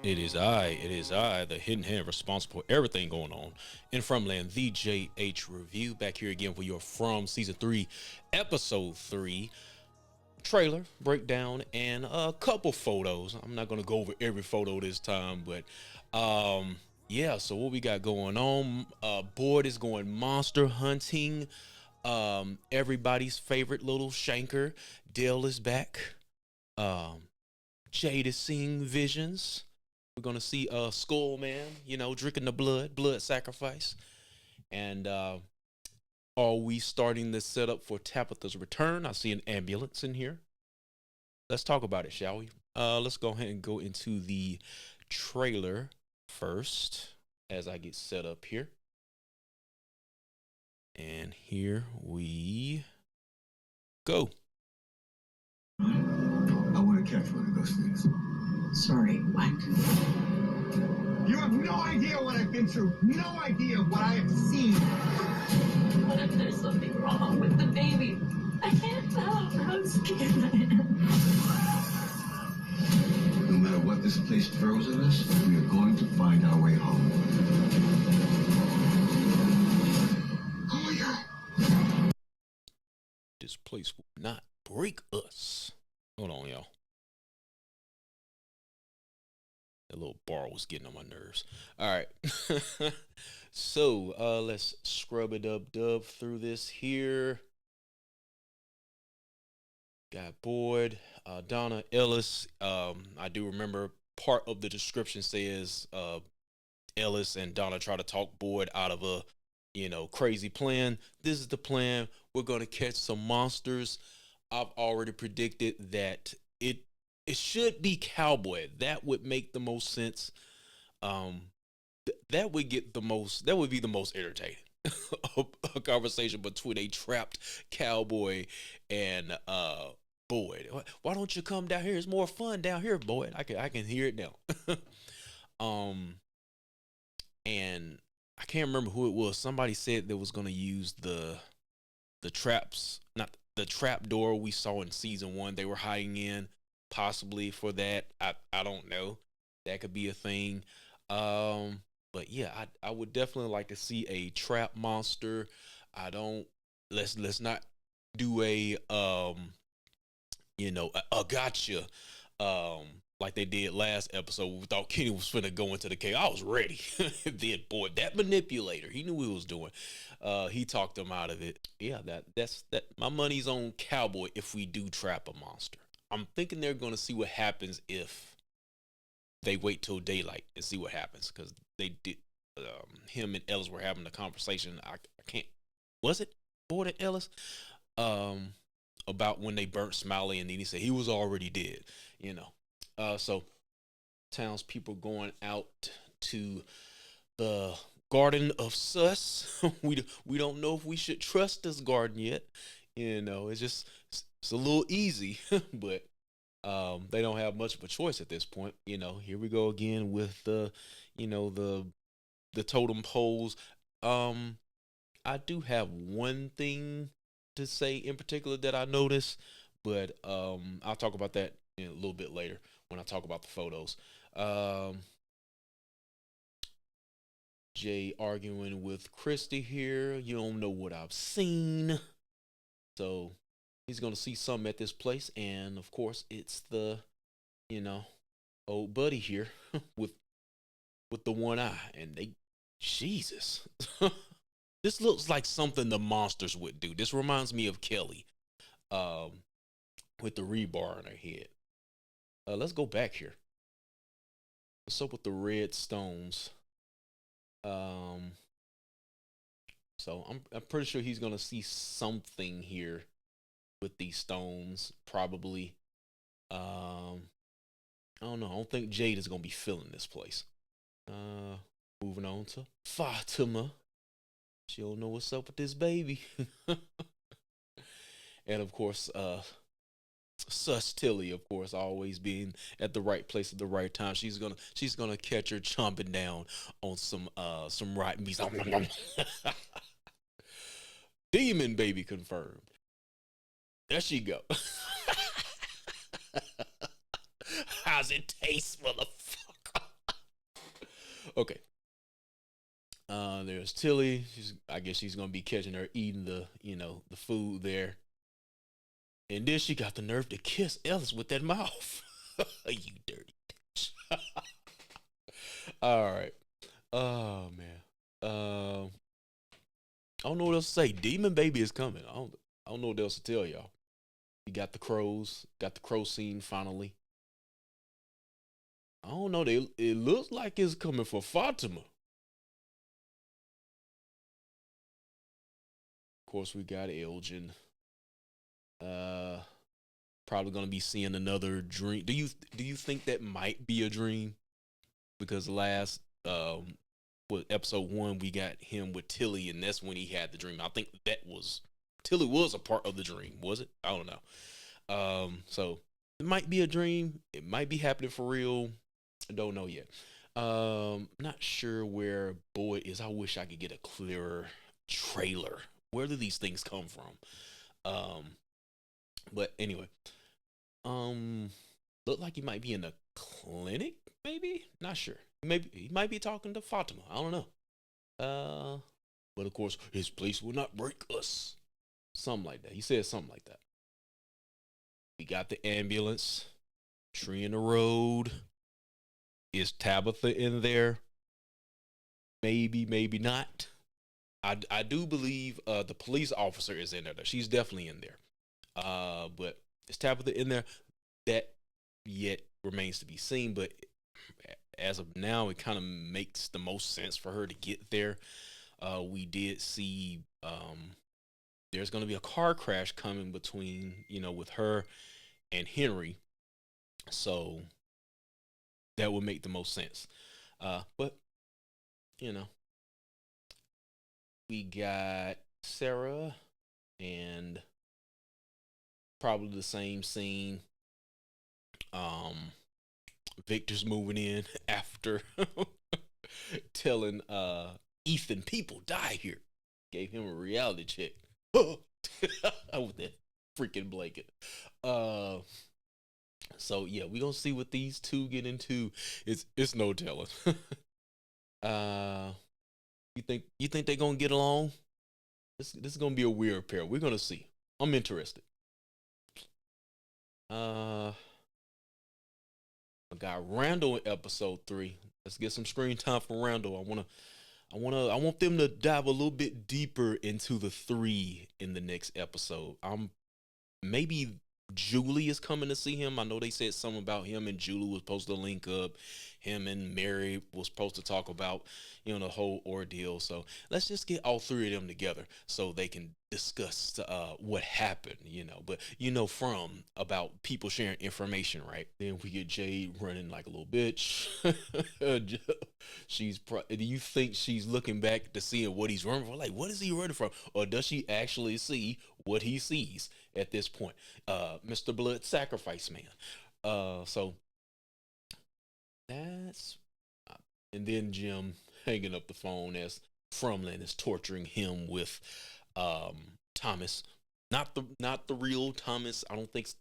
It is I, the hidden hand responsible for everything going on in Fromland, the JH Review. Back here again for your From Season 3, Episode 3 trailer breakdown and a couple photos. I'm not going to go over every photo this time, but yeah, so what we got going on? Boyd is going monster hunting. Everybody's favorite little shanker, Dale is back. Um, Jade is seeing visions. We're gonna see Skull Man, drinking the blood sacrifice. And are we starting the setup for Tabitha's return? I see an ambulance in here. Let's talk about it, shall we? Let's go ahead and go into the trailer first as I get set up here. And here we go. I want to catch one of those things. Sorry, what? You have no idea what I've been through. No idea what I have seen. What if there's something wrong with the baby? I can't tell how scared I am. No matter what this place throws at us, we are going to find our way home. Oh my God. This place will not break us. Hold on, y'all. That little bar was getting on my nerves. All right. So let's scrub it up dub through this here. Got Boyd, Donna Ellis. I do remember part of the description says Ellis and Donna try to talk Boyd out of a crazy plan. This is the plan. We're gonna catch some monsters. I've already predicted that it should be Cowboy. That would make the most sense. That would get the most. That would be the most entertaining. A conversation between a trapped cowboy and Boyd. Why don't you come down here? It's more fun down here, Boyd. I can hear it now. um, and I can't remember who it was. Somebody said they was gonna use the traps, not the trap door we saw in season 1. They were hiding in, possibly for that. I don't know. That could be a thing. But yeah, I would definitely like to see a trap monster. I don't let's not do a gotcha like they did last episode. We thought Kenny was finna go into the cave. I was ready. Then boy, that manipulator, he knew what he was doing. He talked him out of it. Yeah, that's my money's on Cowboy if we do trap a monster. I'm thinking they're gonna see what happens if they wait till daylight and see what happens, because they did. Him and Ellis were having a conversation. I can't. Was it Boyd and Ellis? About when they burnt Smiley, and then he said he was already dead. So townspeople going out to the Garden of Sus. we don't know if we should trust this garden yet. It's a little easy, but they don't have much of a choice at this point. Here we go again with the totem poles. I do have one thing to say in particular that I noticed, but I'll talk about that in a little bit later when I talk about the photos. Jay arguing with Kristie here. You don't know what I've seen. So he's gonna see something at this place, and of course it's the old buddy here with the one eye, and they Jesus. This looks like something the monsters would do. This reminds me of Kelly, with the rebar on her head. Let's go back here. What's up with the red stones? So I'm pretty sure he's gonna see something here with these stones, probably. I don't know. I don't think Jade is gonna be filling this place. Moving on to Fatima. She don't know what's up with this baby. And of course, Sus Tilly, of course, always being at the right place at the right time. She's gonna catch her chomping down on some rotten beef. Demon baby confirmed. There she go. How's it taste, motherfucker? Okay. There's Tilly. I guess she's gonna be catching her eating the food there, and then she got the nerve to kiss Ellis with that mouth. You dirty bitch. All right. Oh man. I don't know what else to say. Demon Baby is coming. I don't know what else to tell y'all. You got the crows. Got the crow scene finally. I don't know. It looks like it's coming for Fatima. Of course, we got Elgin. Uh, Probably gonna be seeing another dream. Do you think that might be a dream? Because last with episode one, we got him with Tilly, and that's when he had the dream. I think that was Tilly was a part of the dream, was it? I don't know. So it might be a dream. It might be happening for real. I don't know yet. Not sure where Boyd is. I wish I could get a clearer trailer. Where do these things come from? Um, but anyway, um, look like he might be in a clinic. Maybe not sure. Maybe he might be talking to Fatima. I don't know. Uh, but of course, his place will not break us. Something like that. He said something like that. We got the ambulance. Tree in the road. Is Tabitha in there? Maybe, maybe not. I do believe the police officer is in there. She's definitely in there. But is Tabitha in there? That yet remains to be seen. But as of now, it kind of makes the most sense for her to get there. We did see there's going to be a car crash coming between with her and Henry, so that would make the most sense. But you know, we got Sarah and probably the same scene. Victor's moving in after telling Ethan people die here. Gave him a reality check. With that freaking blanket. Uh so yeah, we gonna see what these two get into. It's no telling. uh you think they gonna get along? This is gonna be a weird pair. We're gonna see. I'm interested. Uh I got Randall in episode 3. Let's get some screen time for Randall. I want them to dive a little bit deeper into the 3 in the next episode. Maybe Julie is coming to see him. I know they said something about him and Julie was supposed to link up. Him and Mary was supposed to talk about, the whole ordeal. So let's just get all 3 of them together so they can discuss what happened, But from about people sharing information, right? Then we get Jade running like a little bitch. Do you think she's looking back to seeing what he's running from? Like, what is he running from? Or does she actually see what he sees at this point? Mr. Blood Sacrifice Man. So that's and then Jim hanging up the phone as Frumland is torturing him with Thomas. Not the real Thomas. I don't think it's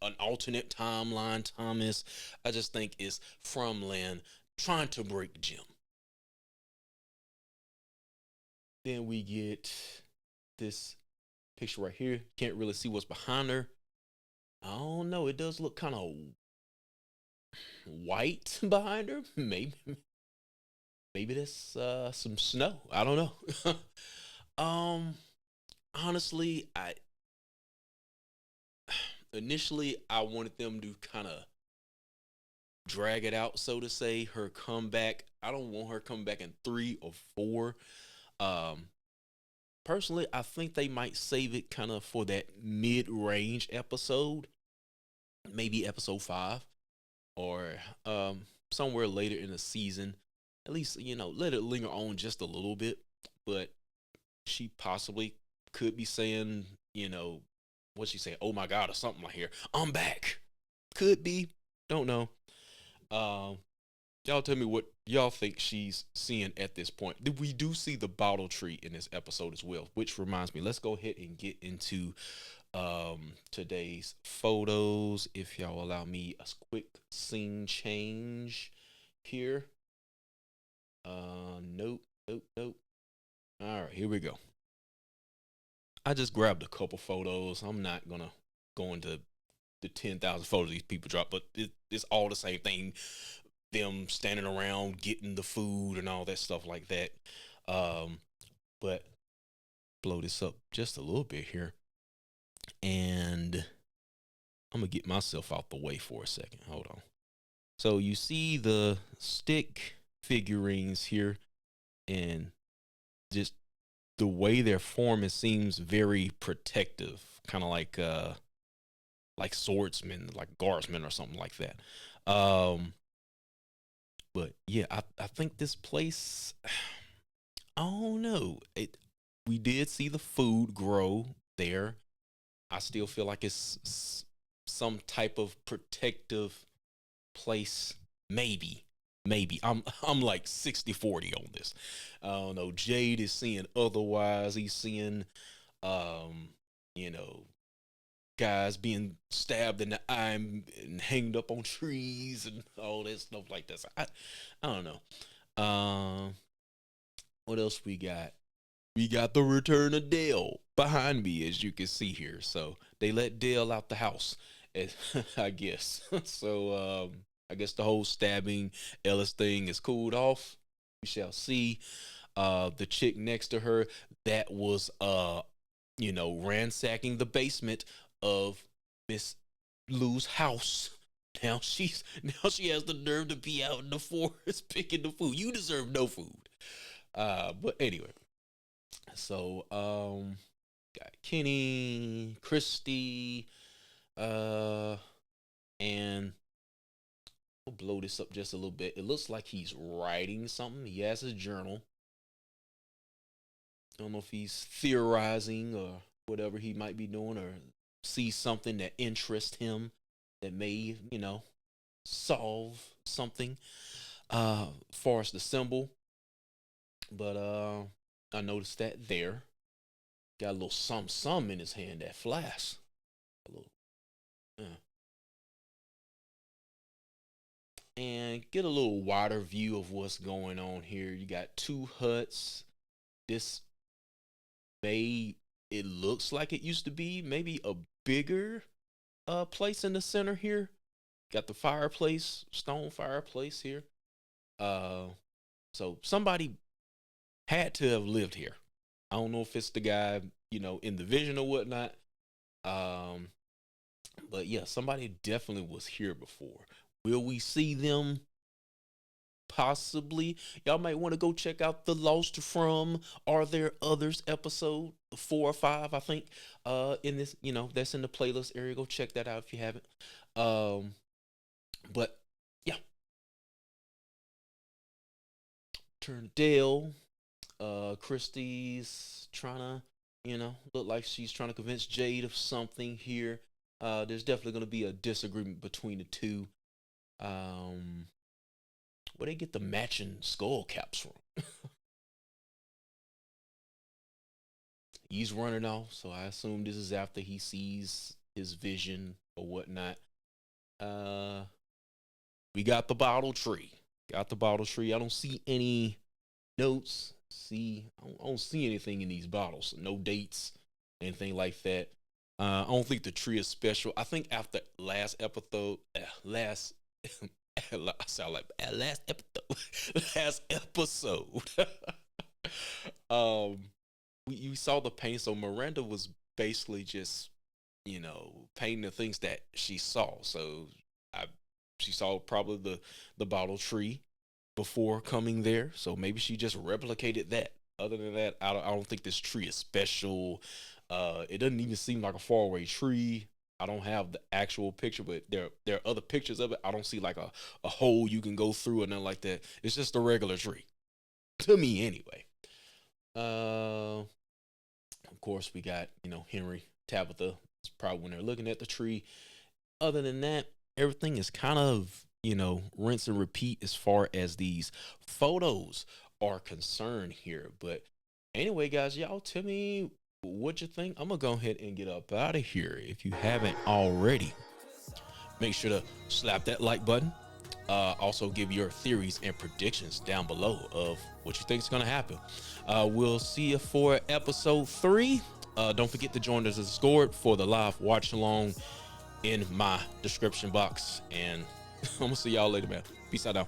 an alternate timeline Thomas. I just think it's Frumland trying to break Jim. Then we get this picture right here. Can't really see what's behind her. I don't know. It does look kind of white behind her. Maybe that's some snow. I don't know. Honestly, I initially I wanted them to kind of drag it out, so to say. Her comeback. I don't want her coming back in 3 or 4. Um, Personally, I think they might save it kind of for that mid-range episode, maybe episode 5, or somewhere later in the season. At least let it linger on just a little bit. But she possibly could be saying, what she say? Oh my God, or something like here. I'm back. Could be. Don't know. Um, Y'all tell me what y'all think she's seeing at this point. We do see the bottle tree in this episode as well, which reminds me, let's go ahead and get into today's photos. If y'all allow me a quick scene change here. Nope, nope, nope. All right, here we go. I just grabbed a couple photos. I'm not gonna go into the 10,000 photos these people drop, but it's all the same thing. Them standing around getting the food and all that stuff like that. Um, but blow this up just a little bit here, and I'm gonna get myself out the way for a second. Hold on. So you see the stick figurines here, and just the way they're formed, it seems very protective, kind of like swordsmen, like guardsmen or something like that. But yeah, I think this place, I don't know. We did see the food grow there. I still feel like it's some type of protective place. Maybe I'm like 60-40 on this. I don't know. Jade is seeing otherwise. He's seeing um you know, guys being stabbed in the eye and hanged up on trees and all that stuff like that. So I don't know. What else we got? We got the return of Dale behind me, as you can see here. So they let Dale out the house, I guess. So I guess the whole stabbing Ellis thing is cooled off. We shall see. The chick next to her that was ransacking the basement of Miss Lou's house. Now she has the nerve to be out in the forest picking the food. You deserve no food. But anyway, so got Kenny, Kristie, and we'll blow this up just a little bit. It looks like he's writing something. He has his journal. I don't know if he's theorizing or whatever he might be doing, or see something that interests him that may, solve something. Far as the symbol, but I noticed that there got a little some in his hand, that flask. A little, and get a little wider view of what's going on here. You got two huts. This it looks like it used to be maybe a bigger place in the center here. Got the fireplace, stone fireplace here. So somebody had to have lived here. I don't know if it's the guy, in the vision or whatnot. But yeah, somebody definitely was here before. Will we see them? Possibly. Y'all might want to go check out the Lost from Are There Others episode 4 or 5, I think. In this, that's in the playlist area. Go check that out if you haven't. But yeah. Turn Dale. Kristie's trying to, look like she's trying to convince Jade of something here. There's definitely going to be a disagreement between the two. Where they get the matching skull caps from? He's running off, so I assume this is after he sees his vision or whatnot. We got the bottle tree. I don't see any notes. I don't see anything in these bottles. No dates, anything like that. I don't think the tree is special. I think after last episode, last episode. We saw the paint, so Miranda was basically just, painting the things that she saw. So she saw probably the bottle tree before coming there. So maybe she just replicated that. Other than that, I don't think this tree is special. It doesn't even seem like a faraway tree. I don't have the actual picture, but there are other pictures of it. I don't see like a hole you can go through or nothing like that. It's just a regular tree, to me anyway. Of course, we got Henry, Tabitha. It's probably when they're looking at the tree. Other than that, everything is kind of rinse and repeat as far as these photos are concerned here. But anyway, guys, y'all tell me what you think. I'm gonna go ahead and get up out of here. If you haven't already, make sure to slap that like button, Also give your theories and predictions down below of what you think is going to happen. We'll see you for episode 3. Don't forget to join us as a Discord for the live watch along in my description box. And I'm gonna see y'all later, man. Peace out now.